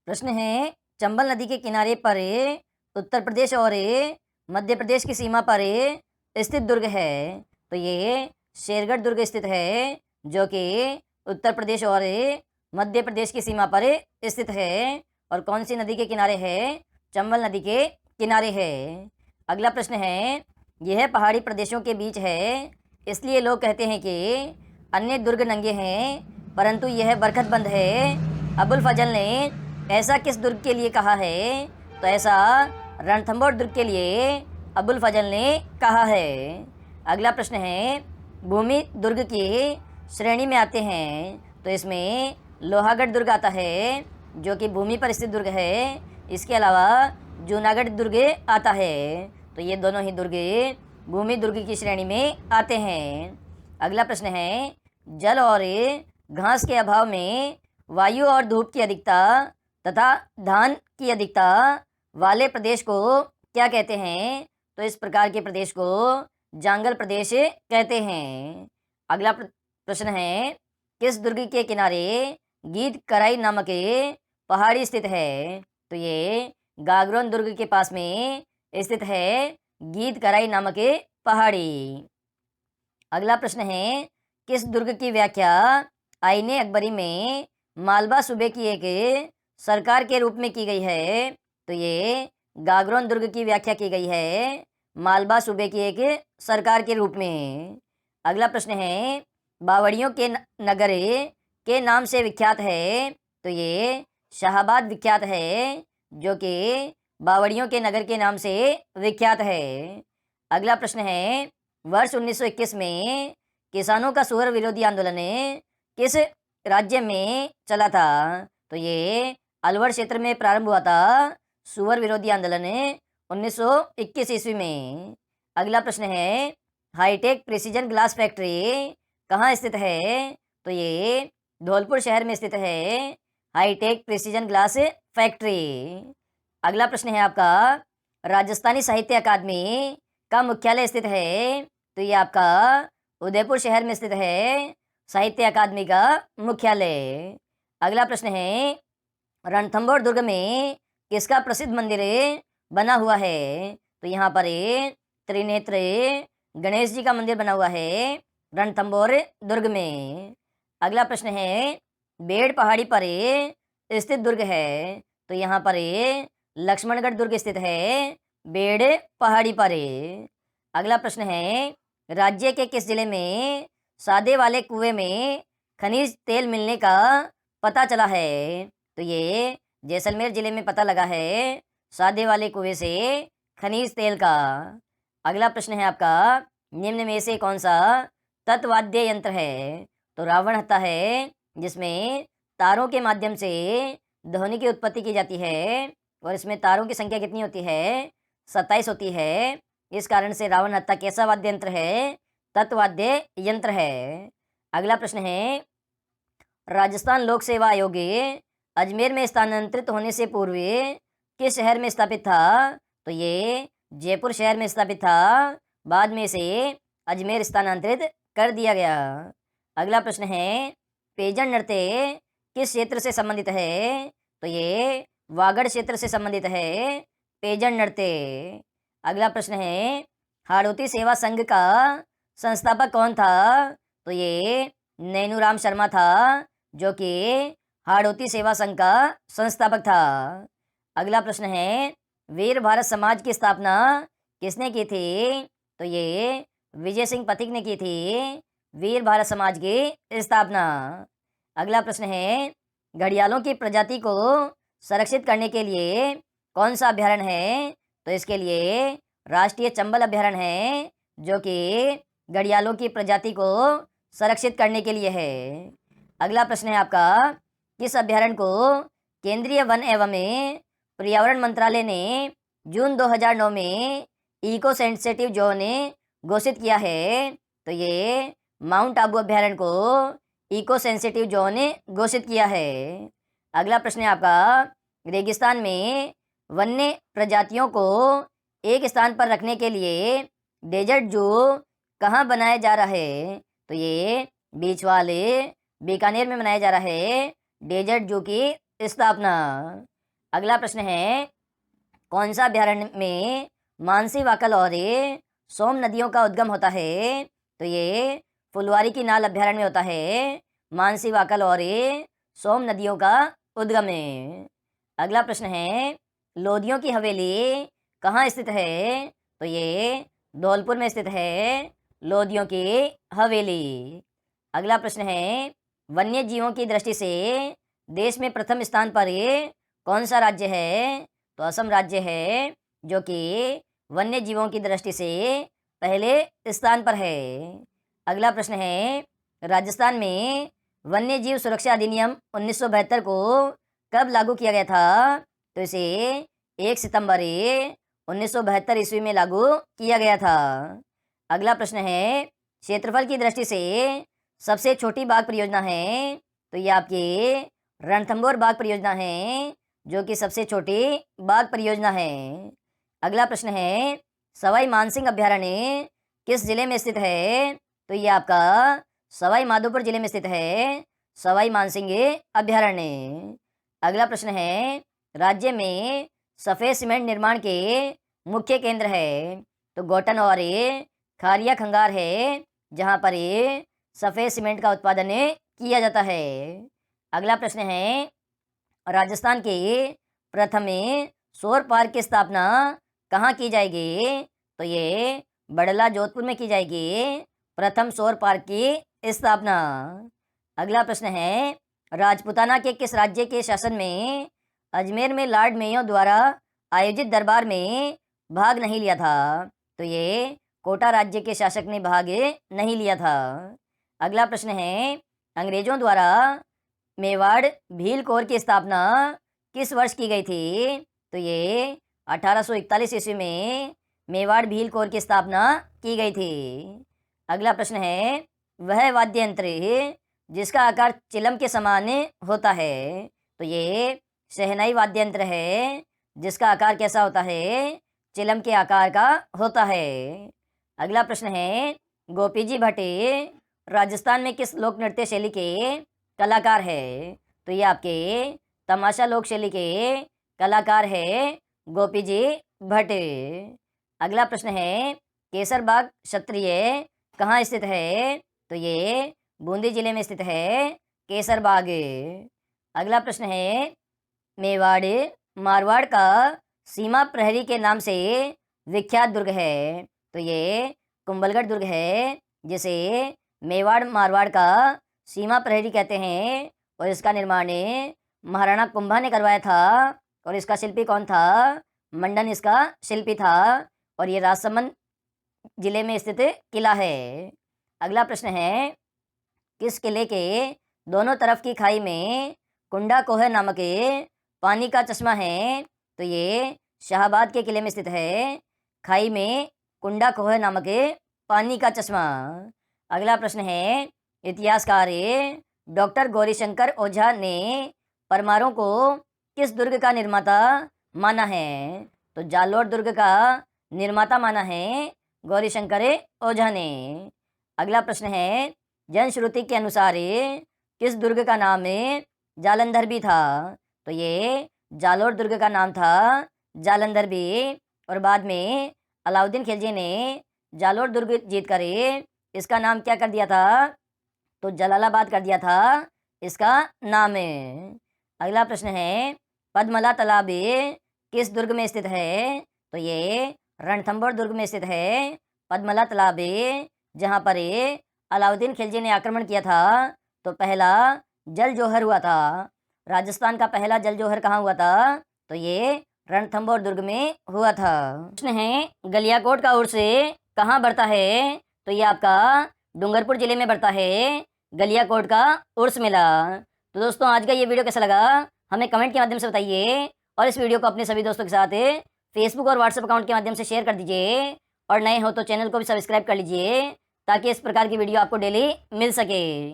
प्रश्न है, चंबल नदी के किनारे पर उत्तर प्रदेश और मध्य प्रदेश की सीमा पर स्थित दुर्ग है। तो ये शेरगढ़ दुर्ग स्थित है, जो कि उत्तर प्रदेश और मध्य प्रदेश की सीमा पर स्थित है। और कौन सी नदी के किनारे है? चंबल नदी के किनारे है। अगला प्रश्न है, यह पहाड़ी प्रदेशों के बीच है, इसलिए लोग कहते हैं कि अन्य दुर्ग नंगे हैं, परंतु यह बरखत बंद है। अबुल फजल ने ऐसा किस दुर्ग के लिए कहा है? तो ऐसा रणथंभौर दुर्ग के लिए अबुल फजल ने कहा है। अगला प्रश्न है, भूमि दुर्ग की श्रेणी में आते हैं, तो इसमें लोहागढ़ दुर्ग आता है, जो कि भूमि पर स्थित दुर्ग है। इसके अलावा जूनागढ़ दुर्ग आता है। तो ये दोनों ही दुर्ग भूमि दुर्ग की श्रेणी में आते हैं। अगला प्रश्न है, जल और घास के अभाव में वायु और धूप की अधिकता तथा धान की अधिकता वाले प्रदेश को क्या कहते हैं? तो इस प्रकार के प्रदेश को जांगल प्रदेश कहते हैं। अगला प्रश्न है, किस दुर्ग के किनारे गीत कराई नामक पहाड़ी स्थित है? तो ये गागरोन दुर्ग के पास में स्थित है गीत कराई नामक पहाड़ी। अगला प्रश्न है, किस दुर्ग की व्याख्या आईने अकबरी में मालवा सूबे की एक सरकार के रूप में की गई है? तो ये गागरोन दुर्ग की व्याख्या की गई है मालवा सूबे की एक सरकार के रूप में। अगला प्रश्न है, बावड़ियों के नगर के नाम से विख्यात है? तो ये शाहाबाद विख्यात है, जो कि बावड़ियों के नगर के नाम से विख्यात है। अगला प्रश्न है, वर्ष 1921 में किसानों का सुअर विरोधी आंदोलन किस राज्य में चला था? तो ये अलवर क्षेत्र में प्रारंभ हुआ था सुअर विरोधी आंदोलन 1921 ईस्वी में। अगला प्रश्न है, हाईटेक प्रिसीजन ग्लास फैक्ट्री कहाँ स्थित है? तो ये धौलपुर शहर में स्थित है हाईटेक प्रिसीजन ग्लास फैक्ट्री। अगला प्रश्न है आपका, राजस्थानी साहित्य अकादमी का मुख्यालय स्थित है? तो ये आपका उदयपुर शहर में स्थित है साहित्य अकादमी का मुख्यालय। अगला प्रश्न है, रणथंभौर दुर्ग में किसका प्रसिद्ध मंदिर बना हुआ है? तो यहाँ पर त्रिनेत्र गणेश जी का मंदिर बना हुआ है रणथंभौर दुर्ग में। अगला प्रश्न है, बेड़ पहाड़ी पर स्थित दुर्ग है? तो यहाँ पर लक्ष्मणगढ़ दुर्ग स्थित है बेड़ पहाड़ी पर। अगला प्रश्न है, राज्य के किस जिले में सादे वाले कुएं में खनिज तेल मिलने का पता चला है? तो ये जैसलमेर जिले में पता लगा है सादे वाले कुएं से खनिज तेल का। अगला प्रश्न है आपका, निम्न में से कौन सा तत्वाद्य यंत्र है? तो रावण हत्था है, जिसमें तारों के माध्यम से ध्वनि की उत्पत्ति की जाती है, और इसमें तारों की संख्या कितनी होती है? 27 होती है। इस कारण से रावण हत्था कैसा वाद्य यंत्र है? तत्वाद्य यंत्र है। अगला प्रश्न है, राजस्थान लोक सेवा आयोग अजमेर में स्थानांतरित होने से पूर्व किस शहर में स्थापित था? तो ये जयपुर शहर में स्थापित था, बाद में से अजमेर स्थानांतरित कर दिया गया। अगला प्रश्न है, पेजन नृत्य किस क्षेत्र से संबंधित है? तो ये वागड़ क्षेत्र से संबंधित है पेजन नृत्य। अगला प्रश्न है, हाड़ौती सेवा संघ का संस्थापक कौन था? तो ये नैनूराम शर्मा था, जो कि हाड़ौती सेवा संघ का संस्थापक था। अगला प्रश्न है, वीर भारत समाज की स्थापना किसने की थी? तो ये विजय सिंह पथिक ने की थी वीर भारत समाज की स्थापना। अगला प्रश्न है, घड़ियालों की प्रजाति को संरक्षित करने के लिए कौन सा अभ्यारण्य है? तो इसके लिए राष्ट्रीय चंबल अभ्यारण्य है, जो कि घड़ियालों की प्रजाति को संरक्षित करने के लिए है। अगला प्रश्न है आपका, किस अभ्यारण्य को केंद्रीय वन एवं पर्यावरण मंत्रालय ने जून 2009 में इको सेंसिटिव जोन घोषित किया है? तो ये माउंट आबू अभ्यारण्य को इको सेंसिटिव जोन घोषित किया है। अगला प्रश्न है आपका, रेगिस्तान में वन्य प्रजातियों को एक स्थान पर रखने के लिए डेजर्ट जू कहाँ बनाया जा रहा है? तो ये बीचवाल बीकानेर में बनाया जा रहा है डेजर्ट जू की स्थापना। अगला प्रश्न है, कौन सा अभ्यारण्य में मानसी, वाकल और सोम नदियों का उद्गम होता है? तो ये फुलवारी की नाल अभ्यारण्य में होता है मानसी, वाकल और सोम नदियों का उद्गम है। अगला प्रश्न है, लोदियों की हवेली कहाँ स्थित है? तो ये धौलपुर में स्थित है लोदियों की हवेली। अगला प्रश्न है, वन्य जीवों की दृष्टि से देश में प्रथम स्थान पर कौन सा राज्य है? तो असम राज्य है जो कि वन्य जीवों की दृष्टि से पहले स्थान पर है। अगला प्रश्न है, राजस्थान में वन्य जीव सुरक्षा अधिनियम 1972 को कब लागू किया गया था? तो इसे 1 सितंबर 1972 ईस्वी में लागू किया गया था। अगला प्रश्न है, क्षेत्रफल की दृष्टि से सबसे छोटी बाघ परियोजना है? तो ये आपकी रणथंभौर बाघ परियोजना है जो कि सबसे छोटी बाघ परियोजना है। अगला प्रश्न है, सवाई मानसिंह अभ्यारण्य किस जिले में स्थित है? तो ये आपका सवाई माधोपुर जिले में स्थित है सवाई मानसिंह अभ्यारण्य। अगला प्रश्न है, राज्य में सफ़ेद सीमेंट निर्माण के मुख्य केंद्र है? तो गोटन और खारिया खंगार है जहाँ पर सफ़ेद सीमेंट का उत्पादन किया जाता है। अगला प्रश्न है, राजस्थान के प्रथम सौर पार्क की स्थापना कहाँ की जाएगी? तो ये बड़ला जोधपुर में की जाएगी प्रथम सौर पार्क की स्थापना। अगला प्रश्न है, राजपूताना के किस राज्य के शासन में अजमेर में लॉर्ड मेयो द्वारा आयोजित दरबार में भाग नहीं लिया था? तो ये कोटा राज्य के शासक ने भाग नहीं लिया था। अगला प्रश्न है, अंग्रेजों द्वारा मेवाड़ भील कोर की स्थापना किस वर्ष की गई थी? तो ये 1841 ईस्वी में मेवाड़ भील कोर की स्थापना की गई थी। अगला प्रश्न है, वह वाद्य यंत्र जिसका आकार चिलम के समान होता है? तो ये शहनाई वाद्य यंत्र है जिसका आकार कैसा होता है? चिलम के आकार का होता है। अगला प्रश्न है, गोपी जी भट्ट राजस्थान में किस लोक नृत्य शैली के कलाकार है? तो ये आपके तमाशा लोक शैली के कलाकार है गोपी जी भट्ट। अगला प्रश्न है, केसर बाग क्षत्रिय कहाँ स्थित है? तो ये बूंदी जिले में स्थित है केसर बाग। अगला प्रश्न है, मेवाड़ मारवाड़ का सीमा प्रहरी के नाम से विख्यात दुर्ग है? तो ये कुंभलगढ़ दुर्ग है जिसे मेवाड़ मारवाड़ का सीमा प्रहरी कहते हैं और इसका निर्माण महाराणा कुंभा ने करवाया था और इसका शिल्पी कौन था? मंडन इसका शिल्पी था और ये राजसमंद जिले में स्थित किला है। अगला प्रश्न है, किस किले के दोनों तरफ की खाई में कुंडा कोह नामक पानी का चश्मा है? तो ये शाहबाद के किले में स्थित है खाई में कुंडा कोह नामक पानी का चश्मा। अगला प्रश्न है, इतिहासकार डॉक्टर गौरीशंकर ओझा ने परमारों को किस दुर्ग का निर्माता माना है? तो जालोर दुर्ग का निर्माता माना है गौरीशंकर ओझा ने। अगला प्रश्न है, जनश्रुति के अनुसार किस दुर्ग का नाम जालंधर भी था? तो ये जालोर दुर्ग का नाम था जालंधर भी और बाद में अलाउद्दीन खिलजी ने जालोर दुर्ग जीत कर इसका नाम क्या कर दिया था? तो जलालाबाद कर दिया था इसका नाम है। अगला प्रश्न है, पद्मला तालाब किस दुर्ग में स्थित है? तो ये रणथंभौर दुर्ग में स्थित है पद्मला तालाब जहाँ पर अलाउद्दीन खिलजी ने आक्रमण किया था तो पहला जल जौहर हुआ था। राजस्थान का पहला जल जौहर कहाँ हुआ था? तो ये रणथंभौर दुर्ग में हुआ था। प्रश्न है, गलियाकोट का उर्स कहाँ बढ़ता है? तो ये आपका डूंगरपुर जिले में बढ़ता है गलियाकोट का उर्स मेला। तो दोस्तों, आज का ये वीडियो कैसा लगा हमें कमेंट के माध्यम से बताइए और इस वीडियो को अपने सभी दोस्तों के साथ फेसबुक और व्हाट्सएप अकाउंट के माध्यम से शेयर कर दीजिए और नए हो तो चैनल को भी सब्सक्राइब कर लीजिए ताकि इस प्रकार की वीडियो आपको डेली मिल सके।